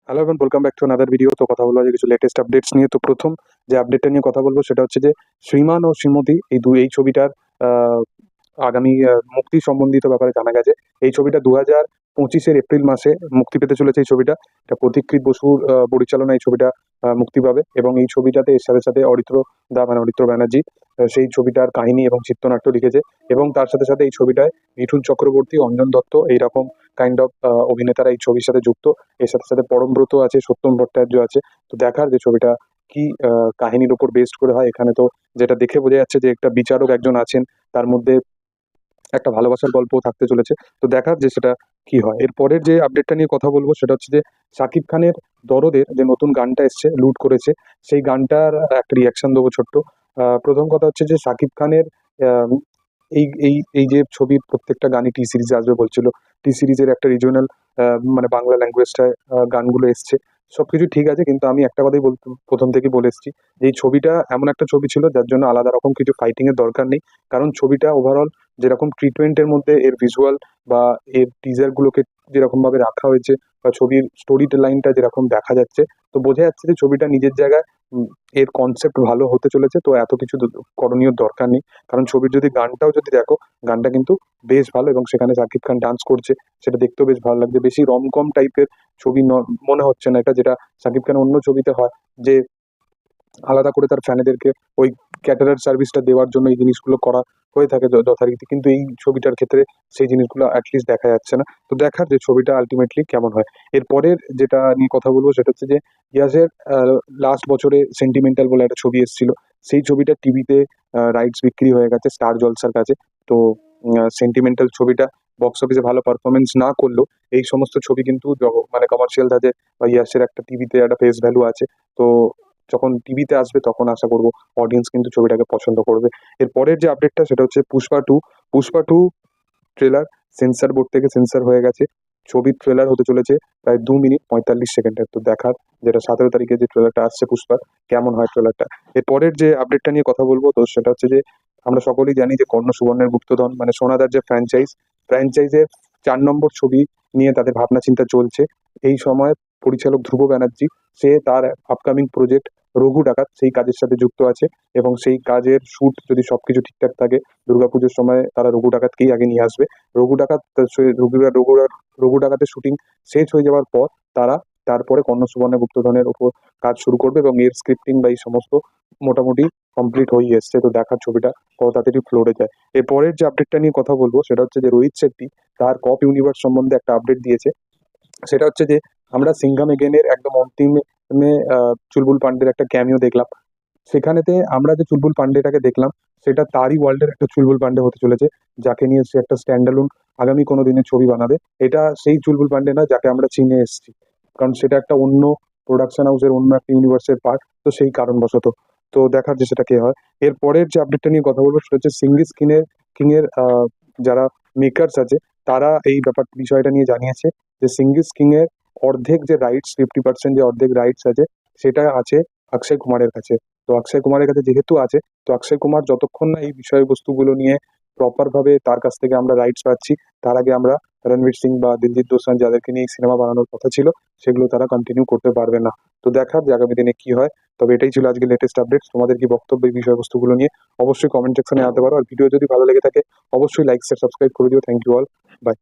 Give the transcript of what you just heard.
Hello everyone, welcome back to another video. তো কথা বলবো আজকে কিছু লেটেস্ট আপডেটস নিয়ে। তো প্রথম যে আপডেটটা নিয়ে কথা বলবো সেটা হচ্ছে যে শ্রীমান ও শ্রীমতী এই ছবিটার আহ, আগামী মুক্তি সম্বন্ধিত ব্যাপারে জানা গেছে। এই ছবিটা 2025-এর এপ্রিল মাসে মুক্তি পেতে চলেছে। এই ছবিটা এটা পথিকৃৎ বসুর পরিচালনায় এই ছবিটা মুক্তি পাবে, এবং এই ছবিটাতে এর সাথে সাথে অরিত্র ব্যানার্জি সেই ছবিটার কাহিনী এবং চিত্রনাট্য লিখেছে। এবং তার সাথে সাথে এই ছবিটায় মিঠুন চক্রবর্তী, অঞ্জন দত্ত এইরকম কাইন্ড অফ অভিনেতারা এই ছবির সাথে যুক্ত। এর সাথে সাথে পরমব্রত আছে, সত্যম ভট্টাচার্য আছে। তো দেখার যে ছবিটা কি কাহিনীর উপর বেস্ড করে হয়। এখানে তো যেটা দেখে বোঝা যাচ্ছে যে একটা বিচারক একজন আছেন, তার মধ্যে একটা ভালোবাসার গল্প থাকতে চলেছে। তো দেখার যে সেটা কি হয়। এর পরের যে আপডেটটা নিয়ে কথা বলবো সেটা হচ্ছে যে শাকিব খানের দরদের যে নতুন গানটা এসছে, লুট করেছে, সেই গানটার একটা রিয়াকশন দেবো ছোট্ট। প্রথম কথা হচ্ছে যে শাকিব খানের আহ, এই এই এই যে ছবির প্রত্যেকটা গানই টি সিরিজ আসবে বলছিল। টি সিরিজের একটা রিজিওনাল মানে বাংলা ল্যাঙ্গুয়েজটায় গানগুলো এসছে। সবকিছু ঠিক আছে, কিন্তু আমি একটা কথাই বলতে প্রথম থেকেই বলে এসেছি যে এই ছবিটা এমন একটা ছবি ছিল যার জন্য আলাদা রকম কিছু ফাইটিং এর দরকার নেই। কারণ ছবিটা ওভারঅল যেরকম ট্রিটমেন্টের মধ্যে এর ভিজুয়াল বা এর টিজার গুলোকে যেরকম ভাবে রাখা হয়েছে, বা ছবির স্টোরি লাইনটা যেরকম দেখা যাচ্ছে, তো বোঝা যাচ্ছে যে ছবিটা নিজের জায়গায় এর কনসেপ্ট ভালো হতে চলেছে। তো এত কিছু করণীয় দরকার নেই। কারণ ছবির যদি গানটাও যদি দেখো, গানটা কিন্তু বেশ ভালো, এবং সেখানে শাকিব খান ডান্স করছে, সেটা দেখতেও বেশ ভালো লাগছে। বেশি রমকম টাইপের ছবি মনে হচ্ছে না এটা, যেটা শাকিব খান অন্য ছবিতে হয় যে আলাদা করে তার ফ্যানেদেরকে ওই ক্যাটারার সার্ভিসটা দেওয়ার জন্য এই জিনিসগুলো করা হয়ে থাকে যথারীতি, কিন্তু এই ছবিটার ক্ষেত্রে সেই জিনিসগুলো অ্যাটলিস্ট দেখা যাচ্ছে না। তো দেখার যে ছবিটা আলটিমেটলি কেমন হয়। এরপরের যেটা নিয়ে কথা বলবো সেটা হচ্ছে যে ইয়াসের লাস্ট বছরে সেন্টিমেন্টাল বলে একটা ছবি এসেছিল। সেই ছবিটা টিভিতে রাইটস বিক্রি হয়ে গেছে স্টার জলসার কাছে। তো সেন্টিমেন্টাল ছবিটা বক্স অফিসে ভালো পারফরমেন্স না করলেও এই সমস্ত ছবি কিন্তু মানে কমার্শিয়াল ধাজে বা ইয়াসের একটা টিভিতে একটা ফেস ভ্যালু আছে। তো যখন টিভিতে আসবে তখন আশা করবো অডিয়েন্স কিন্তু ছবিটাকে পছন্দ করবে। এর পরের যে আপডেটটা সেটা হচ্ছে Pushpa 2। Pushpa 2 trailer censor board থেকে সেন্সর হয়ে গেছে। ছবির ট্রেলার হতে চলেছে প্রায় 2 মিনিট 45 সেকেন্ডের। তো দেখার যেটা 17 তারিখে যে ট্রেলারটা আসছে পুষ্পার, কেমন হয় ট্রেলারটা। এর পরের যে আপডেটটা নিয়ে কথা বলবো তো সেটা হচ্ছে যে আমরা সকলেই জানি যে কর্ণ সুবর্ণের গুপ্তধন মানে সোনাদার যে ফ্র্যাঞ্চাইজের 4 নম্বর ছবি নিয়ে তাদের ভাবনা চিন্তা চলছে। এই সময় পরিচালক ধ্রুব ব্যানার্জি, সে তার আপকামিং প্রজেক্ট রঘু ডাকাত সেই কাজের সাথে যুক্ত আছে, এবং সেই কাজের শুট যদি সবকিছু ঠিকঠাক থাকে দুর্গাপুজোর সময় তারা রঘু ডাকাতকেই আগে নিয়ে আসবে। রঘু ডাকাত রঘু ডাকাতের শুটিং শেষ হয়ে যাওয়ার পর তারা তারপরে কর্ণ সুবর্ণ গুপ্তধনের ওপর কাজ শুরু করবে, এবং এর স্ক্রিপ্টিং বা এই সমস্ত মোটামুটি কমপ্লিট হয়ে এসছে। তো দেখার ছবিটা কত তাড়াতাড়ি ফ্লোরে যায়। এরপরের যে আপডেটটা নিয়ে কথা বলবো সেটা হচ্ছে যে রোহিত শেট্টি তার কপ ইউনিভার্স সম্বন্ধে একটা আপডেট দিয়েছে। সেটা হচ্ছে যে আমরা সিঙ্ঘাম এগেনের একদম অন্তিমে চুলবুল পান্ডের একটা ক্যামিও দেখলাম। সেখানেতে আমরা যে চুলবুল পান্ডেটাকে দেখলাম সেটা তারই ওয়ার্ল্ডের একটা চুলবুল পান্ডে হতে চলেছে, যাকে নিয়ে সে একটা স্ট্যান্ডালোন আগামী কোনো দিনে ছবি বানাবে। এটা সেই চুলবুল পান্ডে না যাকে আমরা চিনে এসেছি, কারণ সেটা একটা অন্য প্রোডাকশন হাউসের অন্য একটা ইউনিভার্সের পার্ট। তো সেই কারণবশত তো দেখার যে সেটা কে হয়। এর পরের যে আপডেটটা নিয়ে কথা বলবো সেটা হচ্ছে সিঙ্গিস কিং এর যারা মেকার্স আছে তারা এই বিষয়টা নিয়ে জানিয়েছে যে সিঙ্গিস কিং এর অর্ধেক যে রাইটস, 50% যে অর্ধেক রাইটস আছে সেটা আছে অক্ষয় কুমারের কাছে। তো অক্ষয় কুমারের কাছে যেহেতু আছে, তো অক্ষয় কুমার যতক্ষণ না এই বিষয়বস্তুগুলো নিয়ে প্রপার ভাবে তার কাছ থেকে আমরা রাইটস পাচ্ছি, তার আগে আমরা রণবীর সিং বা দিলজিৎ দোসাঞ্জ যাদেরকে নিয়ে সিনেমা বানানোর কথা ছিল সেগুলো তারা কন্টিনিউ করতে পারবে না। তো দেখার যে আগামী দিনে কি হয়। তবে এটাই ছিল আজকে লেটেস্ট আপডেট। তোমাদের কি বক্তব্য এই বিষয়বস্তুগুলো নিয়ে অবশ্যই কমেন্ট সেকশনে আনতে পারো। আর ভিডিও যদি ভালো লেগে থাকে অবশ্যই লাইক শেয়ার সাবস্ক্রাইব করে দিও। Thank you all. বাই।